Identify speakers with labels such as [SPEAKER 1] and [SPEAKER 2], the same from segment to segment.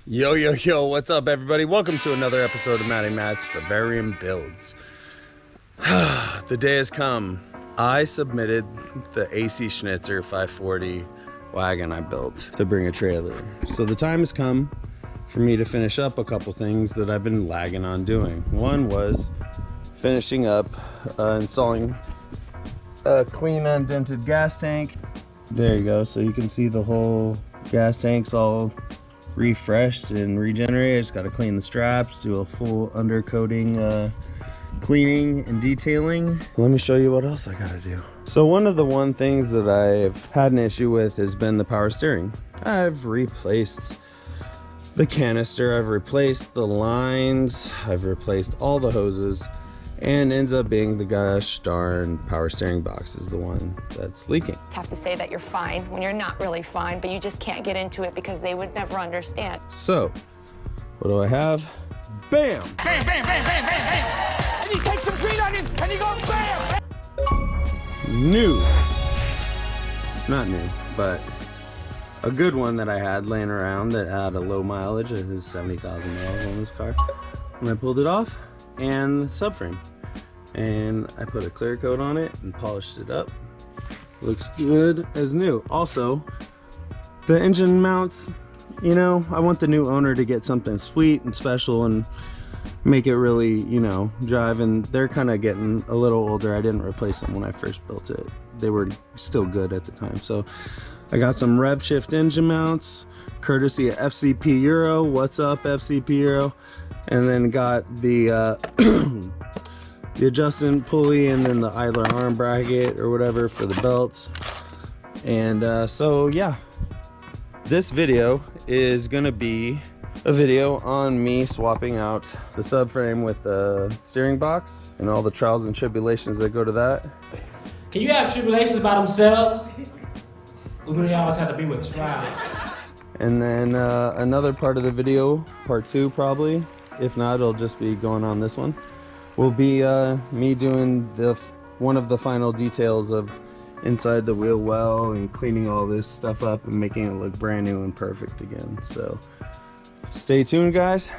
[SPEAKER 1] Yo, what's up everybody? Welcome to another episode of Matty Matt's Bavarian Builds. The day has come. I submitted the AC Schnitzer 540 wagon I built to bring a trailer. So the time has come for me to finish up a couple things that I've been lagging on doing. One was finishing up installing a clean undented gas tank. There you go, so you can see the whole gas tank's all refreshed and regenerated. Just got to clean the straps, do a full undercoating cleaning and detailing. Let me show you what else I gotta do. So one of the things that I've had an issue with has been the power steering. I've replaced the canister, I've replaced the lines, I've replaced all the hoses, and ends up being the gosh darn power steering box is the one that's leaking.
[SPEAKER 2] Have to say that you're fine when you're not really fine, but you just can't get into it because they would never understand.
[SPEAKER 1] So what do I have? Bam!
[SPEAKER 3] Bam, bam, bam, bam, bam, bam. And you take some green onions and you go bam!
[SPEAKER 1] New. Not new, but a good one that I had laying around that had a low mileage. It has 70,000 miles on this car. And I pulled it off, and the subframe. And I put a clear coat on it and polished it up. Looks good as new. Also, the engine mounts, you know, I want the new owner to get something sweet and special and make it really, you know, drive. And they're kind of getting a little older. I didn't replace them when I first built it. They were still good at the time. So I got some rev shift engine mounts, courtesy of FCP Euro. What's up, FCP Euro? And then got the the adjustment pulley and then the idler arm bracket or whatever for the belt. And so yeah, this video is gonna be a video on me swapping out the subframe with the steering box and all the trials and tribulations that go to that.
[SPEAKER 3] Can you have tribulations by themselves? We really always have to be with trials.
[SPEAKER 1] And then another part of the video, part 2 probably, if not it'll just be going on this one, will be me doing one of the final details of inside the wheel well and cleaning all this stuff up and making it look brand new and perfect again. So stay tuned guys.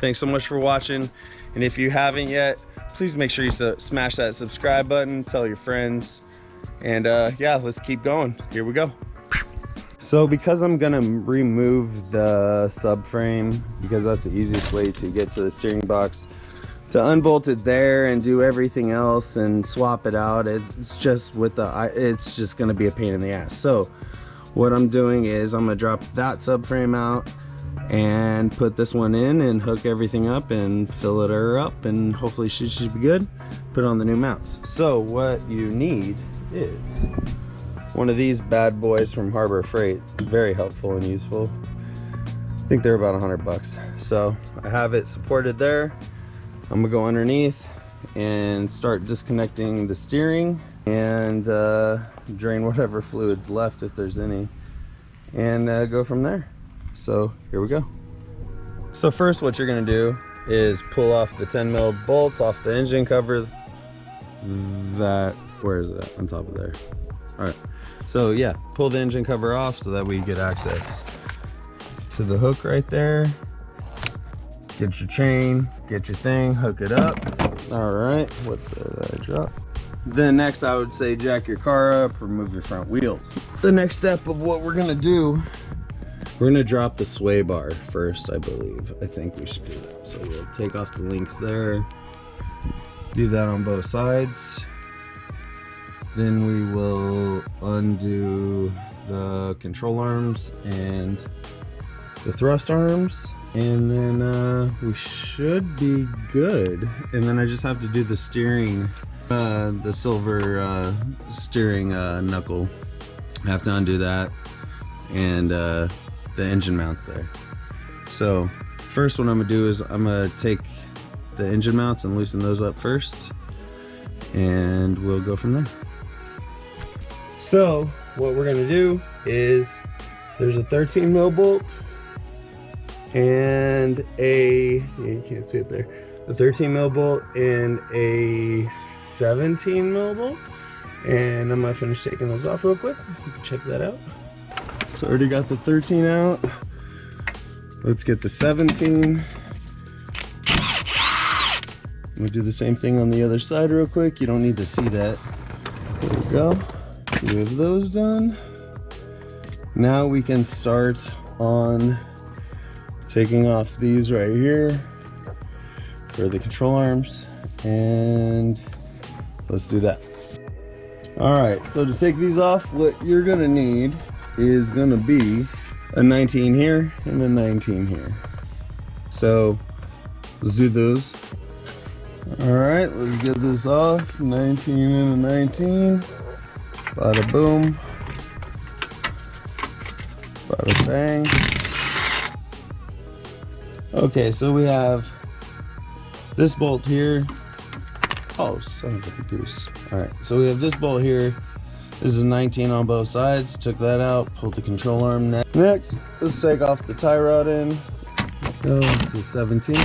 [SPEAKER 1] Thanks so much for watching, and if you haven't yet, please make sure you smash that subscribe button, tell your friends, and yeah, let's keep going. Here we go. So because I'm gonna remove the subframe, because that's the easiest way to get to the steering box, to unbolt it there and do everything else and swap it out, it's just gonna be a pain in the ass. So what I'm doing is I'm gonna drop that subframe out and put this one in and hook everything up and fill her up, and hopefully she should be good. Put on the new mounts. So what you need is one of these bad boys from Harbor Freight. Very helpful and useful. I think they're about $100. So I have it supported there. I'm gonna go underneath and start disconnecting the steering and drain whatever fluid's left if there's any, and go from there. So here we go. So first what you're gonna do is pull off the 10 mil bolts off the engine cover. Where is it? On top of there. All right. So yeah, pull the engine cover off so that we get access to the hook right there. Get your chain, get your thing, hook it up. All right, what did I drop? Then next I would say jack your car up, remove your front wheels. The next step of what we're gonna do, we're gonna drop the sway bar first, I believe. I think we should do that. So we'll take off the links there, do that on both sides. Then we will undo the control arms and the thrust arms, and then we should be good. And then I just have to do the steering, the silver steering knuckle. I have to undo that, and the engine mounts there. So first what I'm gonna do is I'm gonna take the engine mounts and loosen those up first, and we'll go from there. So what we're gonna do is there's a 13 mil bolt and you can't see it there, a 13 mil bolt and a 17 mil bolt, and I'm gonna finish taking those off real quick. You can check that out. So I already got the 13 out. Let's get the 17. We'll do the same thing on the other side real quick. You don't need to see that. There we go. 2 of those done. Now we can start on taking off these right here for the control arms, and let's do that. All right, so to take these off, what you're gonna need is gonna be a 19 here and a 19 here. So let's do those. All right, let's get this off. 19 and a 19. Bada boom. Bada bang. Okay, so we have this bolt here. Oh, son of a goose. All right, so we have this bolt here. This is a 19 on both sides. Took that out, pulled the control arm. Next, let's take off the tie rod in. Go to 17.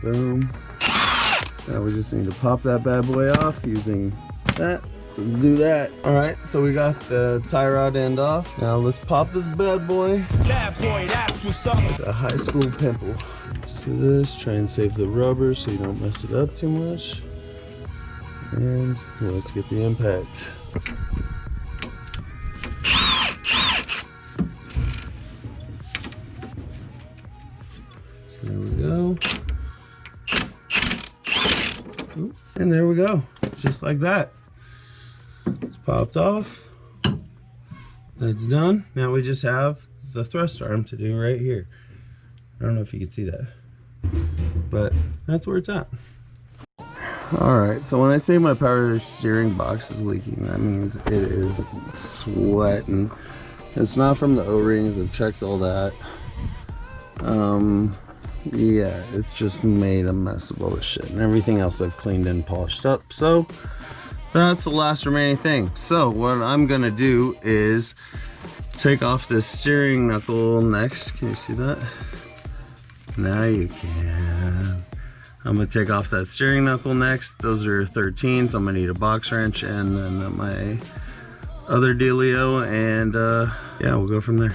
[SPEAKER 1] Boom. Now we just need to pop that bad boy off using that. Let's do that. All right, so we got the tie rod end off. Now let's pop this bad boy. Bad boy, that's what's up. Like a high school pimple. Let's do this. Try and save the rubber so you don't mess it up too much. And let's get the impact. So there we go. And there we go, just like that. It's popped off. That's done. Now we just have the thrust arm to do right here. I don't know if you can see that, but that's where it's at. All right, so when I say my power steering box is leaking, that means it is sweating. It's not from the O-rings. I've checked all that. Yeah, it's just made a mess of all this shit, and everything else I've cleaned and polished up. So that's the last remaining thing. So what I'm gonna do is take off this steering knuckle next. Can you see that? Now you can. I'm gonna take off that steering knuckle next. Those are 13s. I'm gonna need a box wrench and then my other dealio, and yeah, we'll go from there.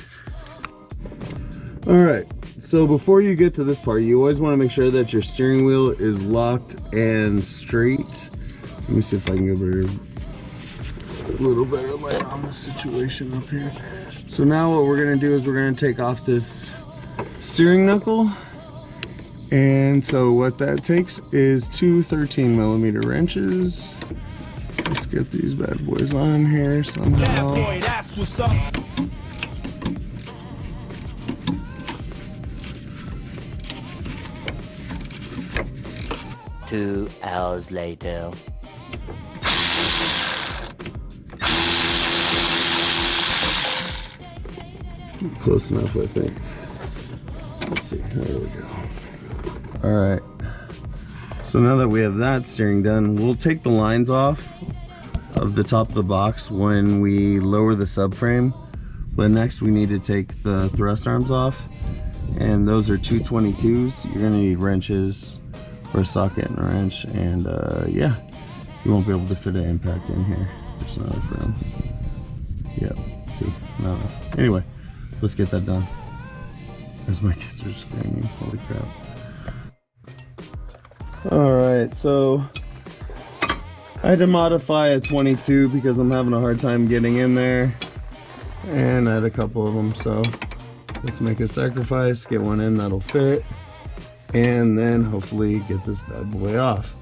[SPEAKER 1] All right, so before you get to this part, you always want to make sure that your steering wheel is locked and straight. Let me see if I can get a little better light on this situation up here. So now what we're gonna do is we're gonna take off this steering knuckle. And so what that takes is 2 13mm wrenches. Let's get these bad boys on here somehow. Bad boy, that's what's up.
[SPEAKER 4] Two hours later.
[SPEAKER 1] Close enough, I think. Let's see, there we go. All right, so now that we have that steering done, we'll take the lines off of the top of the box when we lower the subframe. But next we need to take the thrust arms off, and those are 222s. You're gonna need wrenches for a socket and a wrench, and yeah, you won't be able to fit an impact in here. There's not enough room. Yep, see, not enough. Anyway, let's get that done. As my kids are screaming, holy crap. All right, so I had to modify a 22 because I'm having a hard time getting in there, and I had a couple of them, so let's make a sacrifice, get one in that'll fit, and then hopefully get this bad boy off.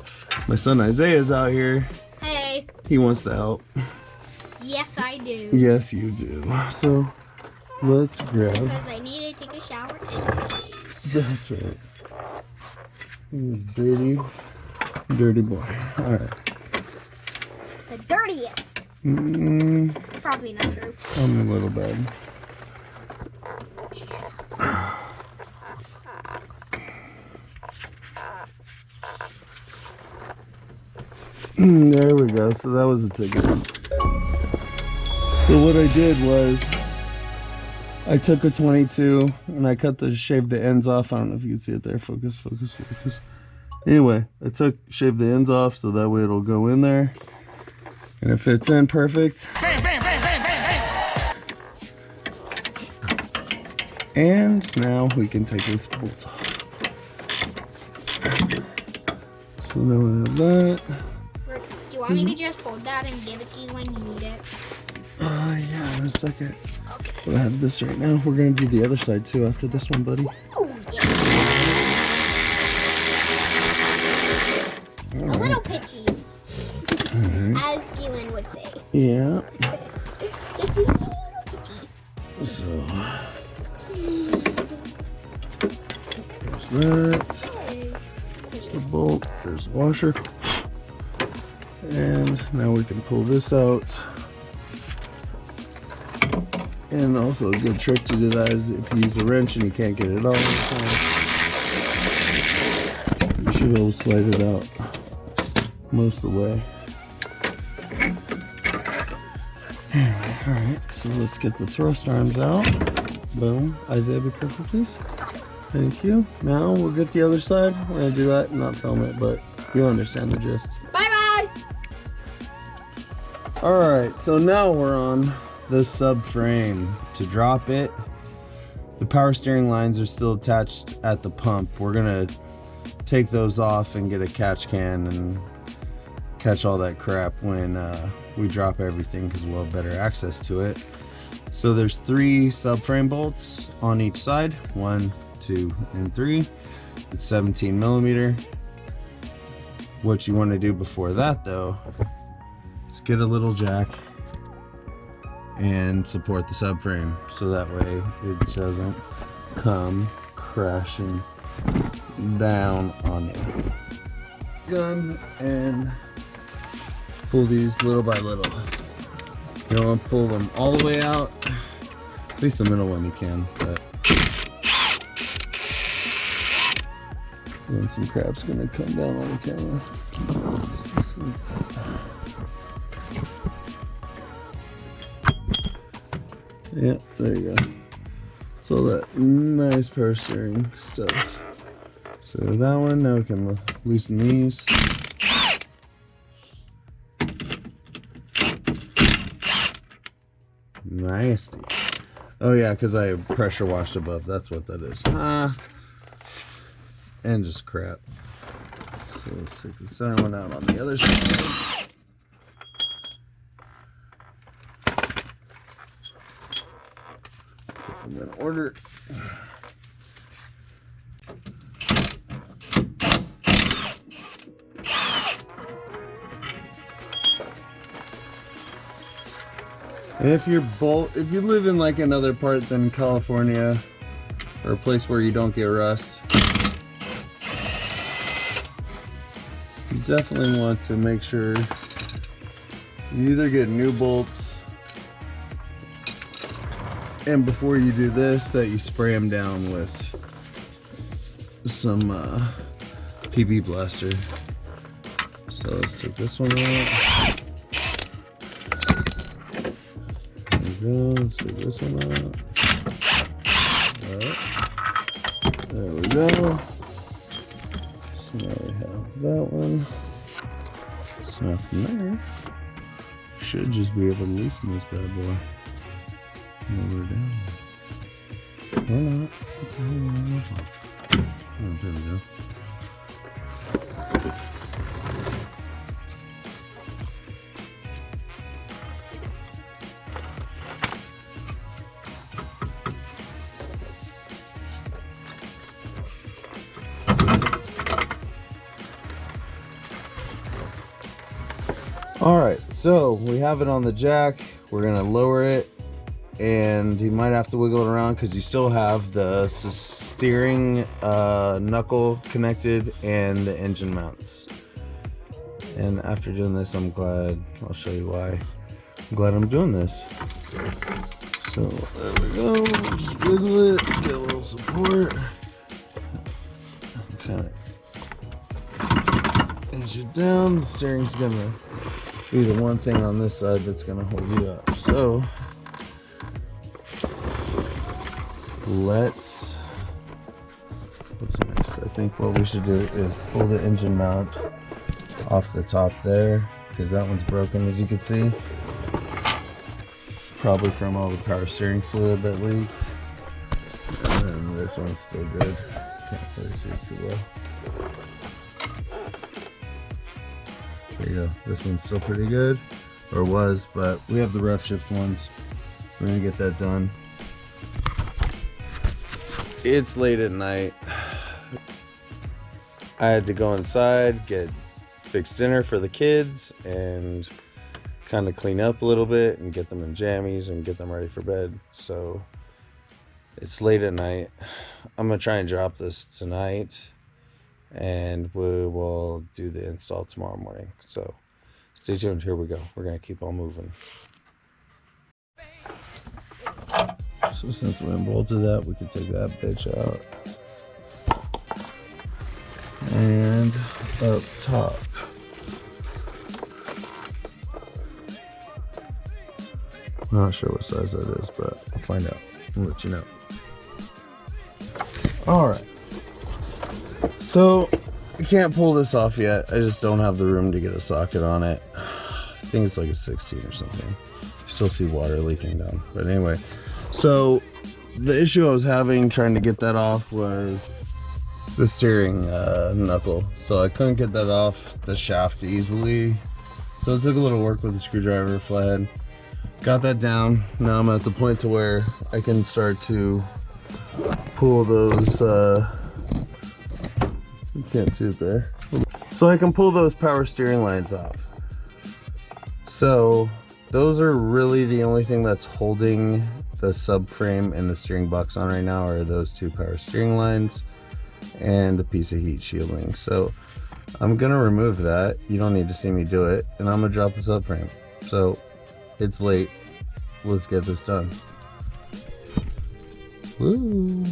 [SPEAKER 1] My son Isaiah's out here.
[SPEAKER 5] Hey.
[SPEAKER 1] He wants to help.
[SPEAKER 5] Yes, I do.
[SPEAKER 1] Yes, you do. So let's grab.
[SPEAKER 5] Because I need to take a shower.
[SPEAKER 1] That's right. Dirty, dirty boy. All right.
[SPEAKER 5] The dirtiest. Probably not true.
[SPEAKER 1] I'm a little bad. There we go. So that was the ticket. So what I did was I took a 22 and I shaved the ends off. I don't know if you can see it there. Focus, focus, focus. Anyway, I shaved the ends off so that way it'll go in there. And it fits in perfect. Bang, bang, bang, bang, bang, bang. And now we can take this bolt off. So now we have that.
[SPEAKER 5] Rick, do you want me to just hold that and give it to you when you need it?
[SPEAKER 1] Yeah, in a second. But I have this right now. We're gonna do the other side too after this one, buddy.
[SPEAKER 5] Oh, yeah. A little pitchy, as Galen would say.
[SPEAKER 1] Yeah.
[SPEAKER 5] Just a little pitchy.
[SPEAKER 1] So there's that. There's the bolt. There's the washer. And now we can pull this out. And also a good trick to do that is if you use a wrench and you can't get it all the time, you should be able to slide it out most of the way. Alright, so let's get the thrust arms out. Boom. Isaiah, be careful, please. Thank you. Now we'll get the other side. We're going to do that and not film it, but you'll understand the gist.
[SPEAKER 5] Bye-bye!
[SPEAKER 1] Alright, so now we're on the subframe. To drop it, the power steering lines are still attached at the pump. We're gonna take those off and get a catch can and catch all that crap when we drop everything, because we'll have better access to it. So there's 3 subframe bolts on each side, 1, 2, and 3. It's 17 millimeter. What you want to do before that though is get a little jack and support the subframe so that way it doesn't come crashing down on you. Gun and pull these little by little. You don't want to pull them all the way out. At least the middle one you can, but then some crap's gonna come down on the camera. Yeah, there you go. It's all that nice power steering stuff. So that one, now we can loosen these. Nasty. Oh yeah, because I pressure washed above. That's what that is. And just crap. So let's take the center one out on the other side. Put them in order. And if you live in like another part than California, or a place where you don't get rust, you definitely want to make sure you either get new bolts, and before you do this, that you spray them down with some PB Blaster. So let's take this one out. Let's take this one out. Alright. There we go. So now we have that one. So now from there, should just be able to loosen this bad boy. Lower it down. Or not. Oh, there we go. Alright, so we have it on the jack. We're gonna lower it, and you might have to wiggle it around because you still have the steering knuckle connected and the engine mounts. And after doing this, I'm glad, I'll show you why. I'm glad I'm doing this. So there we go, just wiggle it, get a little support. Kind of inch it down. The steering's gonna be the one thing on this side that's gonna hold you up. So what's next? I think what we should do is pull the engine mount off the top there, because that one's broken, as you can see, probably from all the power steering fluid that leaked. This one's still good. Can't really see it too well. There you go. This one's still pretty good, or was, but we have the rough shift ones. We're gonna get that done. It's late at night. I had to go inside, fix dinner for the kids, and kind of clean up a little bit and get them in jammies and get them ready for bed. So it's late at night. I'm gonna try and drop this tonight, and we will do the install tomorrow morning. So stay tuned. Here we go. We're gonna keep on moving. So since we unbolted that, we can take that bitch out. And up top, not sure what size that is, but I'll find out and let you know. All right, so I can't pull this off yet. I just don't have the room to get a socket on it. I think it's like a 16 or something. Still see water leaking down, but anyway. So the issue I was having trying to get that off was the steering knuckle. So I couldn't get that off the shaft easily. So it took a little work with the screwdriver, flathead. Got that down. Now I'm at the point to where I can start to pull those, you can't see it there. So I can pull those power steering lines off. So those are really the only thing that's holding the subframe and the steering box on right now, are those two power steering lines and a piece of heat shielding. So I'm gonna remove that. You don't need to see me do it, and I'm gonna drop the subframe. So it's late. Let's get this done. Woo!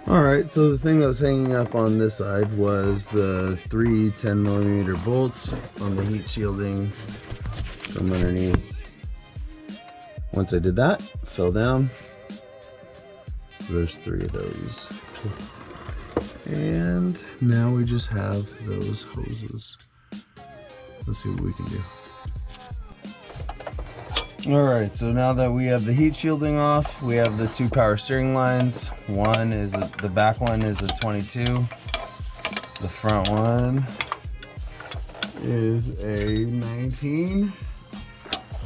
[SPEAKER 1] All right, so the thing that was hanging up on this side was the 3 10mm bolts on the heat shielding from underneath. Once I did that, it fell down. So there's 3 of those. And now we just have those hoses. Let's see what we can do. All right, so now that we have the heat shielding off, we have the 2 power steering lines. One is, the back one is a 22. The front one is a 19.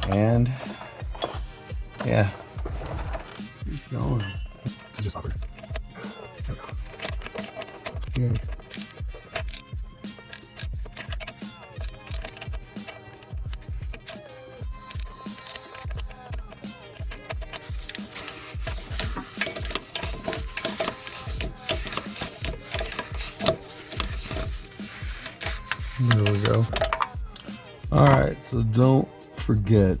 [SPEAKER 1] And yeah, keep going. It's just awkward. Okay. There we go. All right, so don't forget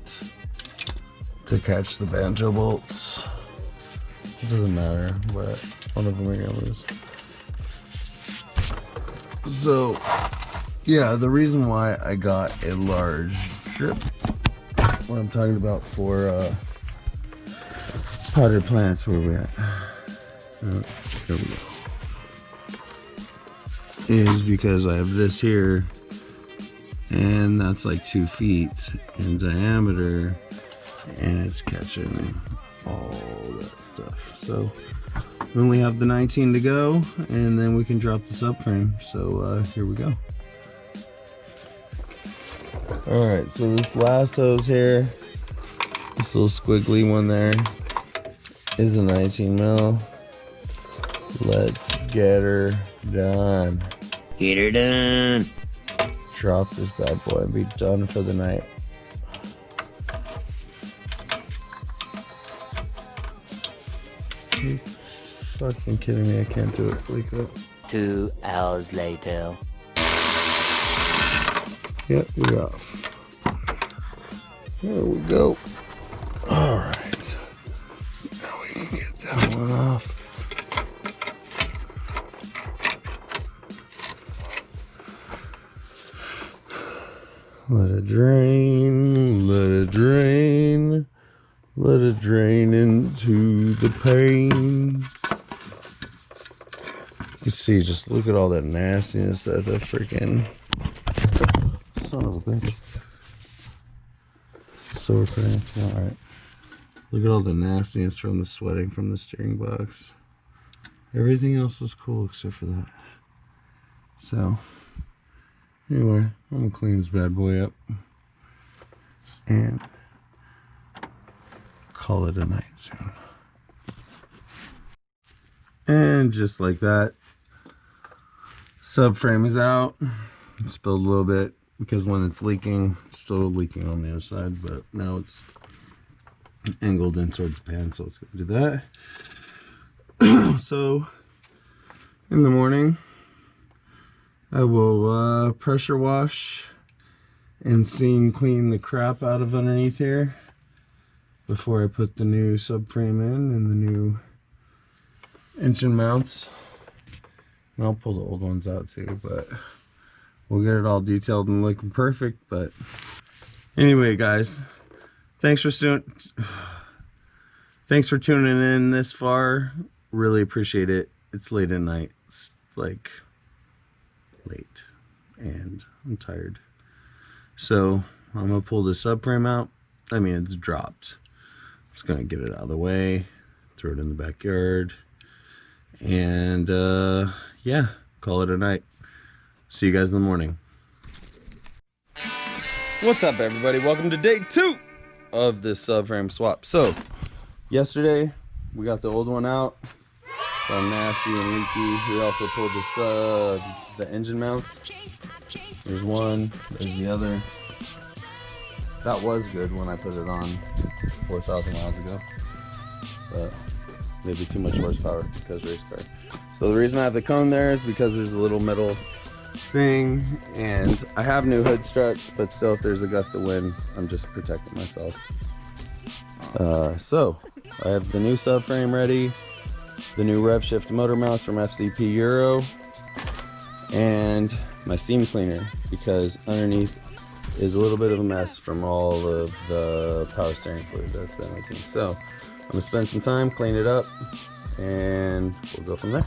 [SPEAKER 1] to catch the banjo bolts. It doesn't matter, but one of them are gonna lose. So yeah, the reason why I got a large strip, what I'm talking about for potted plants, where we at? There we go. Is because I have this here, and that's like 2 feet in diameter, and it's catching all that stuff. So we only have the 19 to go, and then we can drop the subframe. So here we go. All right, so this last hose here, this little squiggly one there, is a 19 mil. Let's get her done.
[SPEAKER 4] Get her done.
[SPEAKER 1] Drop this bad boy and be done for the night. Are you fucking kidding me? I can't do it like that.
[SPEAKER 4] 2 hours later.
[SPEAKER 1] Yep, we're off. There we go. All right. Now we can get that one off. Let it drain, let it drain, let it drain into the pain. You can see, just look at all that nastiness that the freaking son of a bitch. So crazy. All right. Look at all the nastiness from the sweating from the steering box. Everything else was cool except for that. So, anyway, I'm gonna clean this bad boy up and call it a night soon. And just like that, subframe is out. Spilled a little bit because when it's leaking, it's still leaking on the other side, but now it's angled in towards the pan, so it's gonna do that. So in the morning, I will pressure wash and steam clean the crap out of underneath here before I put the new subframe in and the new engine mounts. And I'll pull the old ones out too, but we'll get it all detailed and looking perfect. But anyway, guys, thanks for tuning in this far. Really appreciate it. It's late at night. It's like late and I'm tired. So I'm gonna pull the subframe out. I mean, it's dropped. Just gonna get it out of the way, throw it in the backyard, and yeah, call it a night. See you guys in the morning. What's up, everybody? Welcome to day 2 of this subframe swap. So yesterday we got the old one out. It's all nasty and leaky. We also pulled this the engine mounts. There's one, there's the other. That was good when I put it on 4,000 miles ago, but maybe too much horsepower because race car. So the reason I have the cone there is because there's a little metal thing, and I have new hood struts, but still, if there's a gust of wind, I'm just protecting myself. So I have the new subframe ready, the new rev shift motor mounts from FCP Euro, and my steam cleaner, because underneath is a little bit of a mess from all of the power steering fluid that's been leaking. So I'm gonna spend some time, clean it up, and we'll go from there.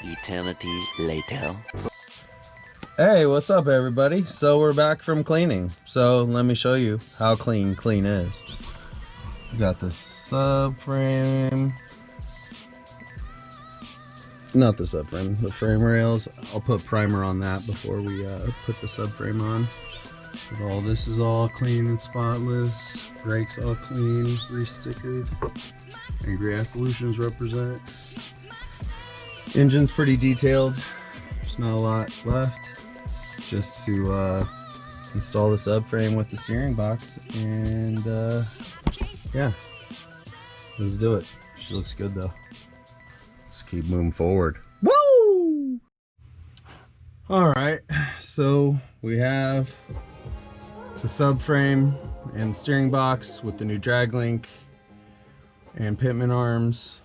[SPEAKER 4] Eternity later.
[SPEAKER 1] Hey, what's up, everybody? So we're back from cleaning. So let me show you how clean is. We got the subframe, not the subframe, the frame rails. I'll put primer on that before we put the subframe on. But all this is all clean and spotless. Brakes all clean, re-stickered. Angry Ass Solutions represent. Engine's pretty detailed. There's not a lot left. Just to install the subframe with the steering box, and yeah, let's do it. She looks good though. Let's keep moving forward. Woo! All right, so we have the subframe and steering box with the new drag link and pitman arms.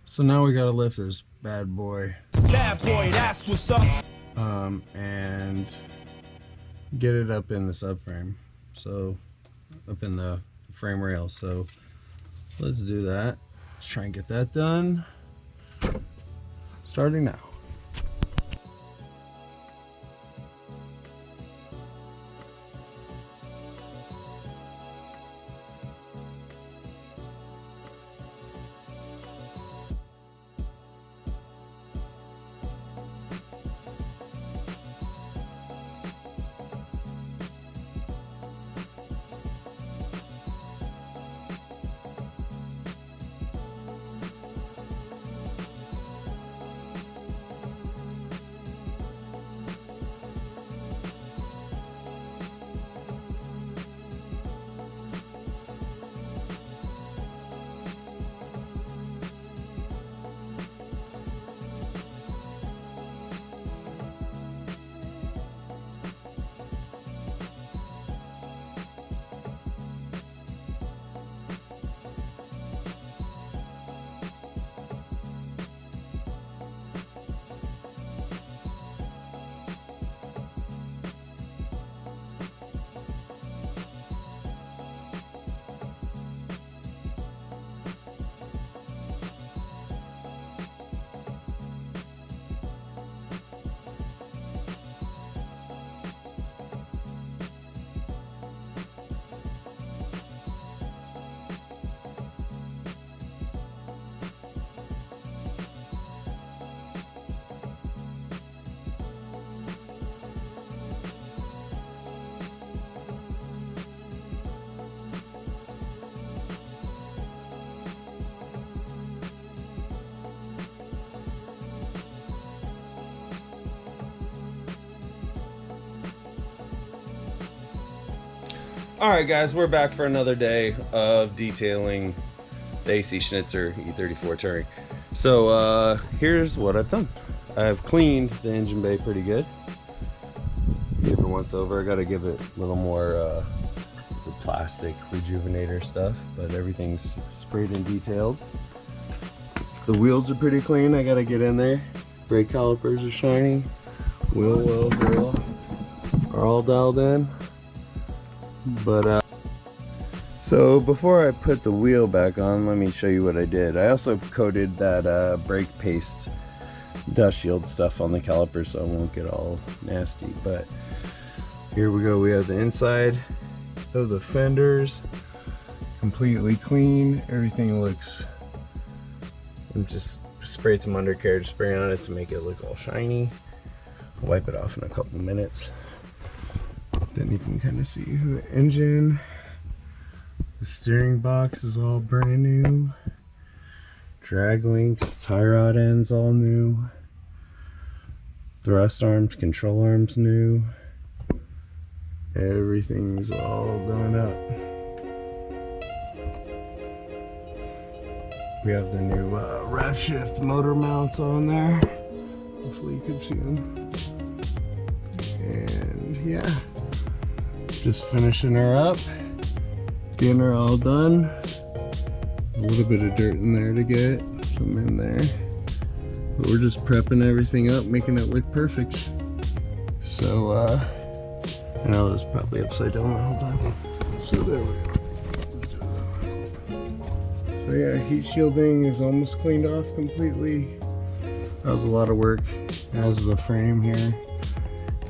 [SPEAKER 1] So now we gotta lift this bad boy.
[SPEAKER 6] Bad boy, that's what's up.
[SPEAKER 1] And get it up in the subframe, so up in the frame rail. So let's do that. Let's try and get that done starting now. All right, guys, we're back for another day of detailing the AC Schnitzer E34 Touring. So here's what I've done. I've cleaned the engine bay pretty good. Gave it once over. I got to give it a little more the plastic rejuvenator stuff, but everything's sprayed and detailed. The wheels are pretty clean. I got to get in there. Brake calipers are shiny. Wheel wells are all dialed in. But so before I put the wheel back on, let me show you what I did. I also coated that brake paste dust shield stuff on the caliper so it won't get all nasty. But here we go. We have the inside of the fenders completely clean. Everything looks, I'm just sprayed some undercarriage spray on it to make it look all shiny. I'll wipe it off in a couple minutes. Then you can kind of see the engine. The steering box is all brand new. Drag links, tie rod ends all new. Thrust arms, control arms new. Everything's all done up. We have the new rev shift motor mounts on there. Hopefully you can see them. And yeah. Just finishing her up, getting her all done. A little bit of dirt in there to get, some in there. But we're just prepping everything up, making it look perfect. So, I know this is probably upside down the whole time. So there we go. Let's do that. So yeah, heat shielding is almost cleaned off completely. That was a lot of work. As the frame here.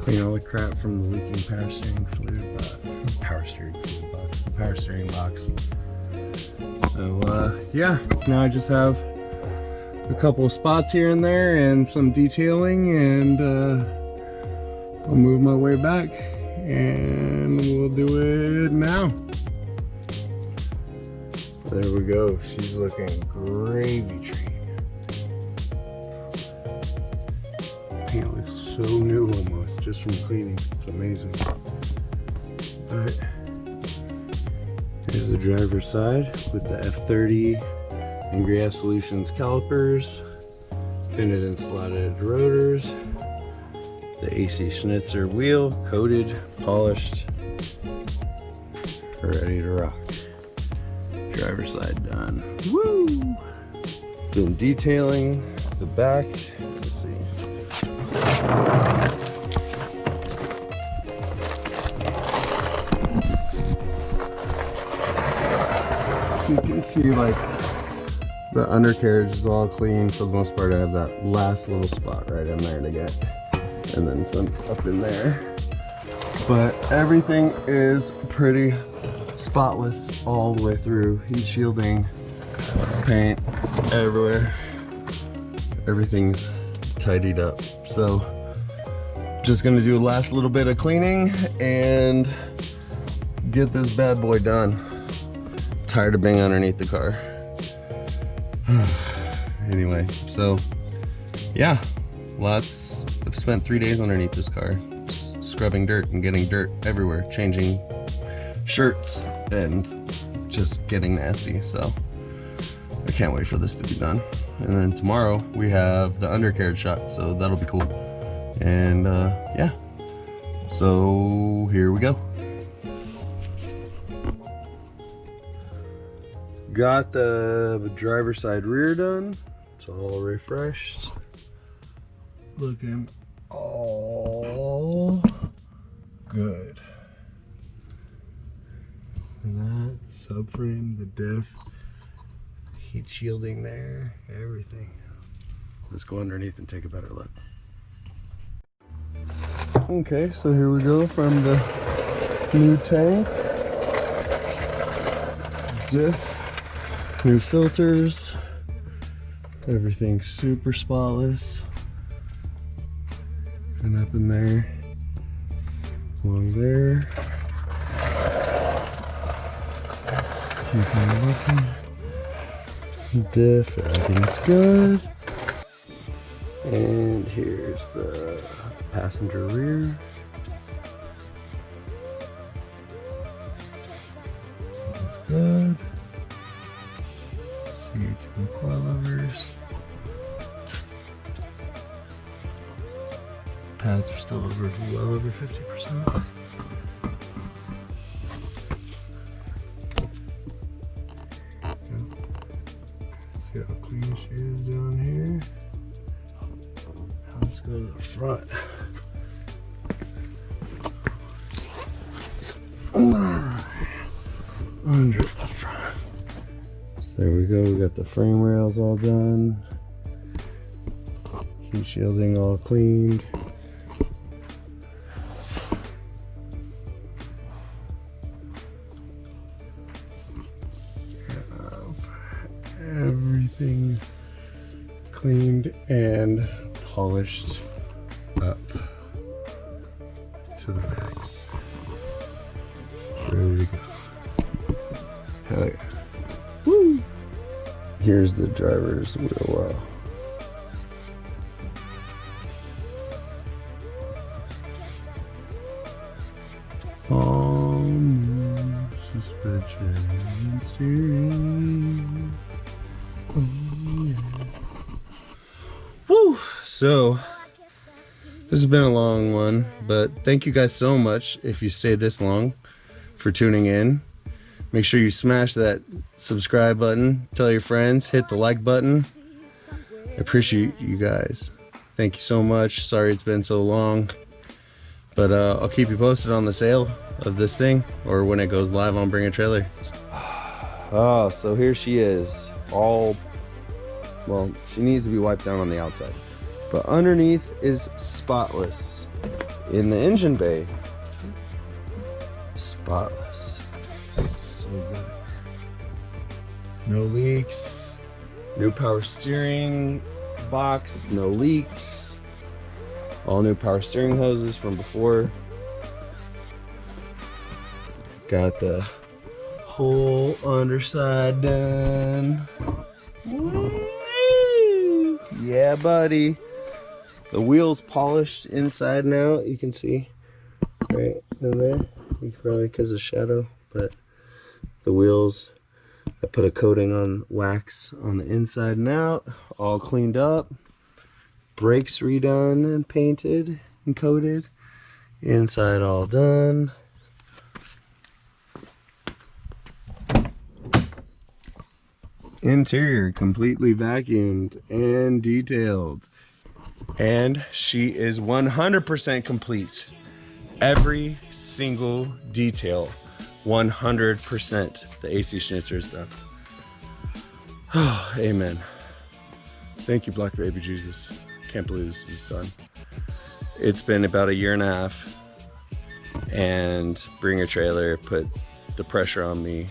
[SPEAKER 1] Clean all the crap from the leaking power steering box. So yeah, now I just have a couple of spots here and there and some detailing, and I'll move my way back and we'll do it now. There we go. She's looking gravy train. Paint looks so new almost just from cleaning. It's amazing. Alright. Here's the driver's side with the F30 and Reassembly Solutions calipers, fitted and slotted rotors, the AC Schnitzer wheel, coated, polished, ready to rock. Driver's side done. Woo! Doing detailing the back. Let's see. So you can see like the undercarriage is all clean for the most part. I have that last little spot right in there to get, and then some up in there. But everything is pretty spotless all the way through. Heat shielding, paint everywhere. Everything's tidied up. So just gonna do a last little bit of cleaning and get this bad boy done. Tired of being underneath the car. Anyway, so yeah, I've spent 3 days underneath this car, scrubbing dirt and getting dirt everywhere, changing shirts and just getting nasty. So I can't wait for this to be done. And then tomorrow we have the undercarriage shot, so that'll be cool. And yeah, so here we go. Got the driver's side rear done. It's all refreshed. Looking all good. And that subframe, the diff, heat shielding there, everything. Let's go underneath and take a better look. Okay, so here we go from the new tank. Diff. New filters, everything's super spotless. And up in there, along there. Keep on looking. Diff, everything's good. And here's the passenger rear. Two coilovers. Pads are still well over 50%. See how clean she is down here. Now let's go to the front. Under the front. So there we go, we got the frame rails all done. Heat shielding all cleaned. Everything cleaned and polished up to the max. Ready to go. Hell yeah. Woo! Here's the driver's wheel well. Suspension and steering. Oh, yeah. Woo! So this has been a long one, but thank you guys so much if you stayed this long for tuning in. Make sure you smash that subscribe button, tell your friends, hit the like button. I appreciate you guys. Thank you so much. Sorry it's been so long, but I'll keep you posted on the sale of this thing or when it goes live on Bring a Trailer. Oh, so here she is. All, well, she needs to be wiped down on the outside, but underneath is spotless. In the engine bay, spotless. So good. No leaks. New power steering box, no leaks. All new power steering hoses from before. Got the whole underside done. Woo! Yeah, buddy. The wheels polished inside now. You can see right in there. You can probably because of shadow, but the wheels, I put a coating on wax on the inside and out, all cleaned up. Brakes redone and painted and coated. Inside all done. Interior completely vacuumed and detailed. And she is 100% complete. Every single detail, 100%. The AC Schnitzer is done. Oh, amen. Thank you, Black Baby Jesus. Can't believe this is done. It's been about 1.5 years, and Bring a Trailer put the pressure on me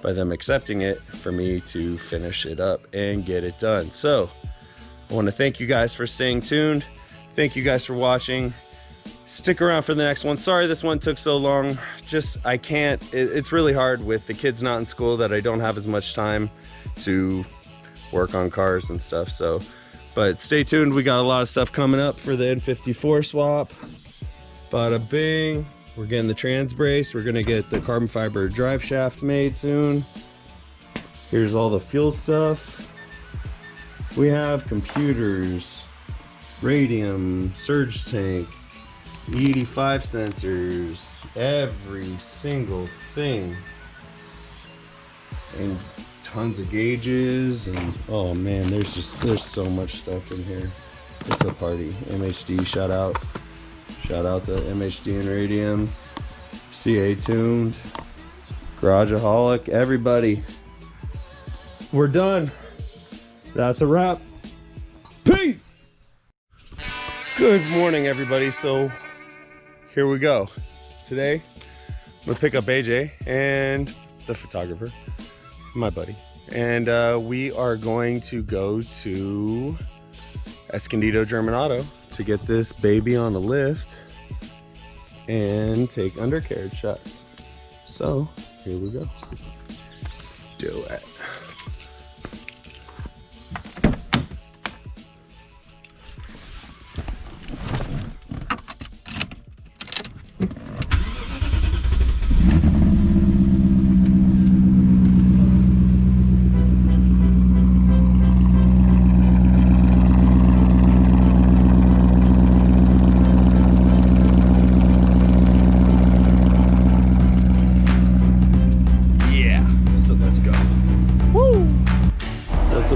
[SPEAKER 1] by them accepting it for me to finish it up and get it done. So I want to thank you guys for staying tuned. Thank you guys for watching. Stick around for the next one. Sorry this one took so long. Just I can't, it's really hard with the kids not in school that I don't have as much time to work on cars and stuff. So but stay tuned, we got a lot of stuff coming up for the N54 swap. Bada bing. We're getting the trans brace. We're gonna get the carbon fiber drive shaft made soon. Here's all the fuel stuff. We have computers, radium, surge tank, E85 sensors, every single thing. And tons of gauges, and oh man, there's so much stuff in here. It's a party. MHD, shout out to MHD and Radium, CA Tuned, Garageaholic, everybody. We're done. That's a wrap. Peace. Good morning, everybody. So here we go. Today I'm gonna pick up AJ and the photographer, my buddy, and we are going to go to Escondido German Auto to get this baby on a lift and take undercarriage shots. So here we go. Do it.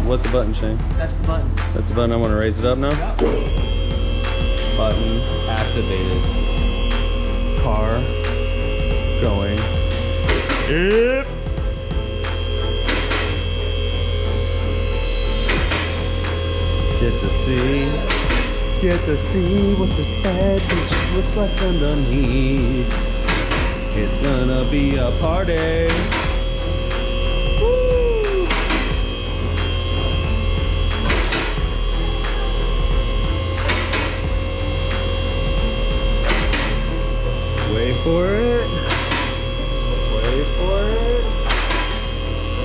[SPEAKER 1] What's the button, Shane?
[SPEAKER 3] That's the button.
[SPEAKER 1] That's the button. I want to raise it up now.
[SPEAKER 3] Yep.
[SPEAKER 1] Button activated. Car going. Yep. Get to see what this bad bitch looks like underneath. It's gonna be a party. Woo! Wait for it. Wait for it.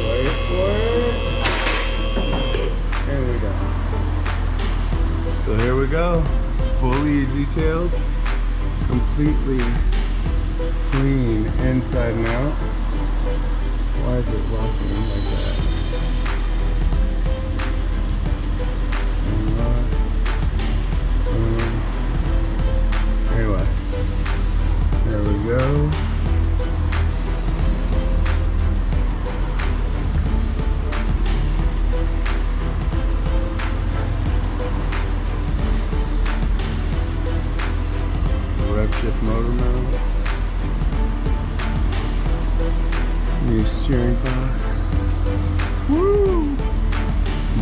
[SPEAKER 1] Wait for it. There we go. So here we go. Fully detailed. Completely clean inside and out. Why is it locking like that? Anyway, there we go. Rev shift motor mounts. New steering box. Woo!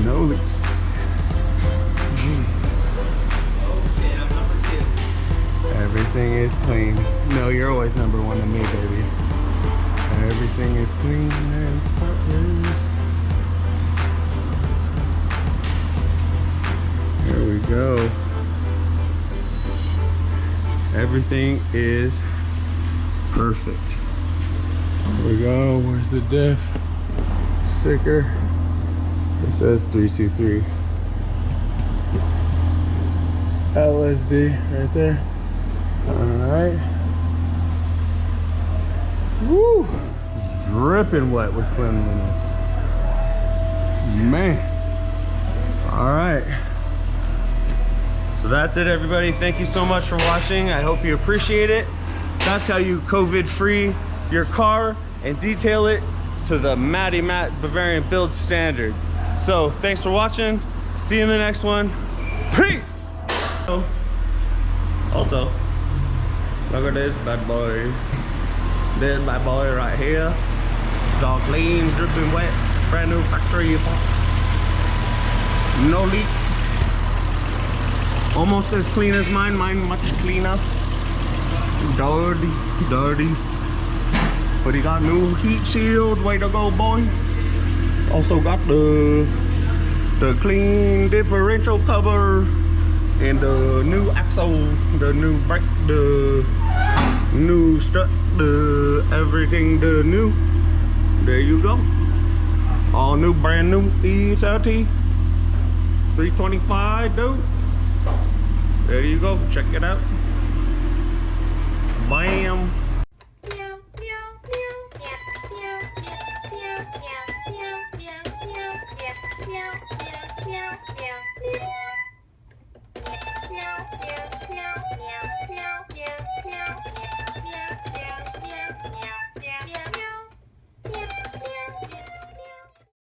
[SPEAKER 1] No leaks. Everything is clean. No, you're always number one to me, baby. Everything is clean and spotless. Here we go. Everything is perfect. Here we go. Where's the diff sticker? It says 323. LSD right there. Alright. Woo! Dripping wet with cleanliness. Man. Alright. So that's it, everybody. Thank you so much for watching. I hope you appreciate it. That's how you COVID-free your car and detail it to the Matty Matt Bavarian build standard. So thanks for watching. See you in the next one. Peace! Also, look at this bad boy. This bad boy right here. It's all clean, dripping wet, brand new factory box. No leak. Almost as clean as mine. Mine much cleaner. Dirty, dirty. But he got new heat shield. Way to go, boy. Also got the clean differential cover and the new axle, the new brake, the new strut, the everything, the new. There you go. All new, brand new E30 325, dude. There you go. Check it out. Bam.